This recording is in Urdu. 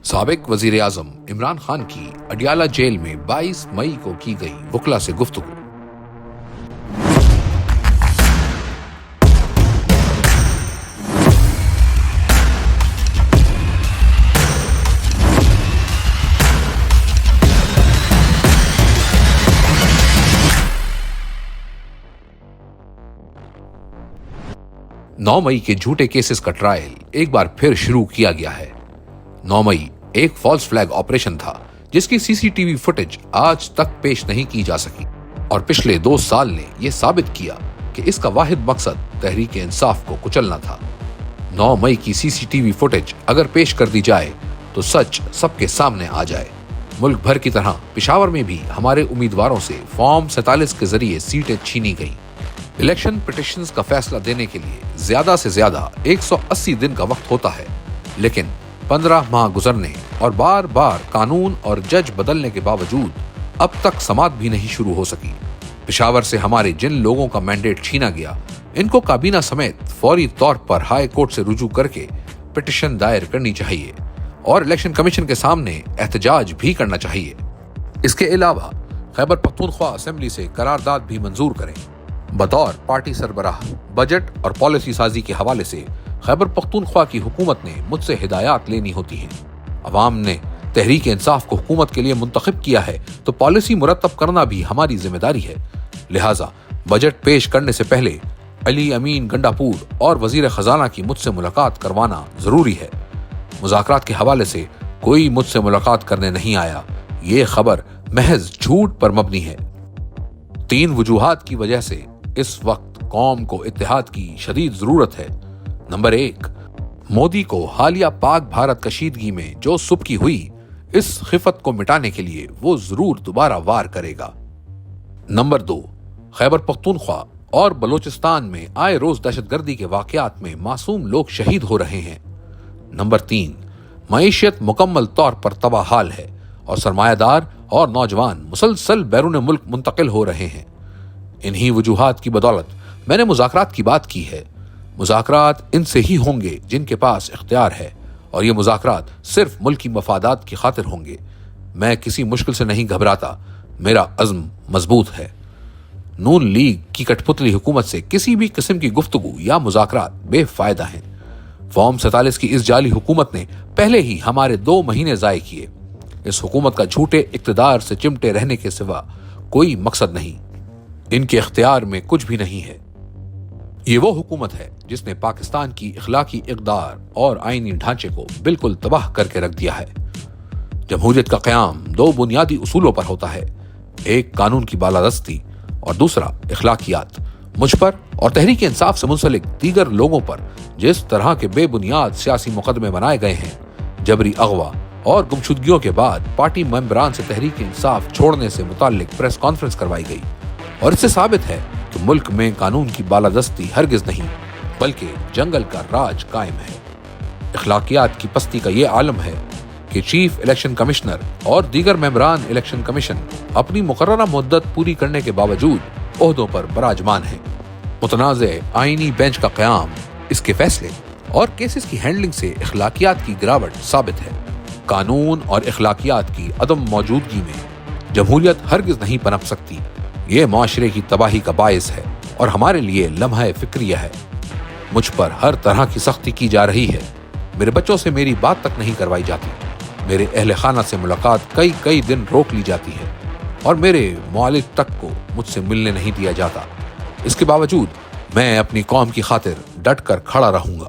سابق وزیر اعظم عمران خان کی اڈیالہ جیل میں 22 مئی کو کی گئی وکلا سے گفتگو۔ 9 مئی کے جھوٹے کیسز کا ٹرائل ایک بار پھر شروع کیا گیا ہے۔ 9 مئی ایک فالس فلیگ آپریشن تھا جس کی سی سی ٹی وی فوٹیج آج تک پیش نہیں کی جا سکی، اور پچھلے 2 سال نے یہ ثابت کیا کہ اس کا واحد مقصد تحریک انصاف کو کچلنا تھا۔ 9 مئی کی سی سی ٹی وی فوٹیج اگر پیش کر دی جائے تو سچ سب کے سامنے آ جائے۔ ملک بھر کی طرح پشاور میں بھی ہمارے امیدواروں سے فارم 47 کے ذریعے سیٹیں چھینی گئیں۔ الیکشن پٹیشنز کا فیصلہ دینے کے لیے زیادہ سے زیادہ 180 دن کا وقت ہوتا ہے، لیکن 15 ماہ گزرنے اور بار بار قانون اور جج بدلنے کے باوجود اب تک سماعت بھی نہیں شروع ہو سکی۔ پشاور سے ہمارے جن لوگوں کا مینڈیٹ چھینا گیا، ان کو کابینہ سمیت فوری طور پر ہائی کورٹ سے رجوع کر کے پٹیشن دائر کرنی چاہیے اور الیکشن کمیشن کے سامنے احتجاج بھی کرنا چاہیے۔ اس کے علاوہ خیبر پختونخوا اسمبلی سے قرارداد بھی منظور کریں۔ بطور پارٹی سربراہ بجٹ اور پالیسی سازی کے حوالے سے خیبر پختونخوا کی حکومت نے مجھ سے ہدایات لینی ہوتی ہیں۔ عوام نے تحریک انصاف کو حکومت کے لیے منتخب کیا ہے تو پالیسی مرتب کرنا بھی ہماری ذمہ داری ہے۔ لہٰذا بجٹ پیش کرنے سے پہلے علی امین گنڈاپور اور وزیر خزانہ کی مجھ سے ملاقات کروانا ضروری ہے۔ مذاکرات کے حوالے سے کوئی مجھ سے ملاقات کرنے نہیں آیا، یہ خبر محض جھوٹ پر مبنی ہے۔ 3 وجوہات کی وجہ سے اس وقت قوم کو اتحاد کی شدید ضرورت ہے۔ نمبر 1، مودی کو حالیہ پاک بھارت کشیدگی میں جو سبکی ہوئی، اس خفت کو مٹانے کے لیے وہ ضرور دوبارہ وار کرے گا۔ نمبر 2، خیبر پختونخوا اور بلوچستان میں آئے روز دہشت گردی کے واقعات میں معصوم لوگ شہید ہو رہے ہیں۔ نمبر 3، معیشت مکمل طور پر تباہ حال ہے اور سرمایہ دار اور نوجوان مسلسل بیرون ملک منتقل ہو رہے ہیں۔ انہی وجوہات کی بدولت میں نے مذاکرات کی بات کی ہے۔ مذاکرات ان سے ہی ہوں گے جن کے پاس اختیار ہے، اور یہ مذاکرات صرف ملکی مفادات کی خاطر ہوں گے۔ میں کسی مشکل سے نہیں گھبراتا، میرا عزم مضبوط ہے۔ نون لیگ کی کٹ پتلی حکومت سے کسی بھی قسم کی گفتگو یا مذاکرات بے فائدہ ہیں۔ فارم 47 کی اس جعلی حکومت نے پہلے ہی ہمارے 2 مہینے ضائع کیے۔ اس حکومت کا جھوٹے اقتدار سے چمٹے رہنے کے سوا کوئی مقصد نہیں۔ ان کے اختیار میں کچھ بھی نہیں ہے۔ یہ وہ حکومت ہے جس نے پاکستان کی اخلاقی اقدار اور آئینی ڈھانچے کو بالکل تباہ کر کے رکھ دیا ہے۔ جمہوریت کا قیام 2 بنیادی اصولوں پر ہوتا ہے، ایک قانون کی بالادستی اور دوسرا اخلاقیات۔ مجھ پر اور تحریک انصاف سے منسلک دیگر لوگوں پر جس طرح کے بے بنیاد سیاسی مقدمے بنائے گئے ہیں، جبری اغوا اور گمشدگیوں کے بعد پارٹی ممبران سے تحریک انصاف چھوڑنے سے متعلق پریس کانفرنس کروائی گئی، اور اس سے ثابت ہے کہ ملک میں قانون کی بالادستی ہرگز نہیں بلکہ جنگل کا راج قائم ہے۔ اخلاقیات کی پستی کا یہ عالم ہے کہ چیف الیکشن کمشنر اور دیگر ممبران الیکشن کمیشن اپنی مقررہ مدت پوری کرنے کے باوجود عہدوں پر براجمان ہیں۔ متنازع آئینی بینچ کا قیام، اس کے فیصلے اور کیسز کی ہینڈلنگ سے اخلاقیات کی گراوٹ ثابت ہے۔ قانون اور اخلاقیات کی عدم موجودگی میں جمہوریت ہرگز نہیں پنپ سکتی۔ یہ معاشرے کی تباہی کا باعث ہے اور ہمارے لیے لمحہ فکریہ ہے۔ مجھ پر ہر طرح کی سختی کی جا رہی ہے، میرے بچوں سے میری بات تک نہیں کروائی جاتی، میرے اہل خانہ سے ملاقات کئی دن روک لی جاتی ہے، اور میرے معالج تک کو مجھ سے ملنے نہیں دیا جاتا۔ اس کے باوجود میں اپنی قوم کی خاطر ڈٹ کر کھڑا رہوں گا۔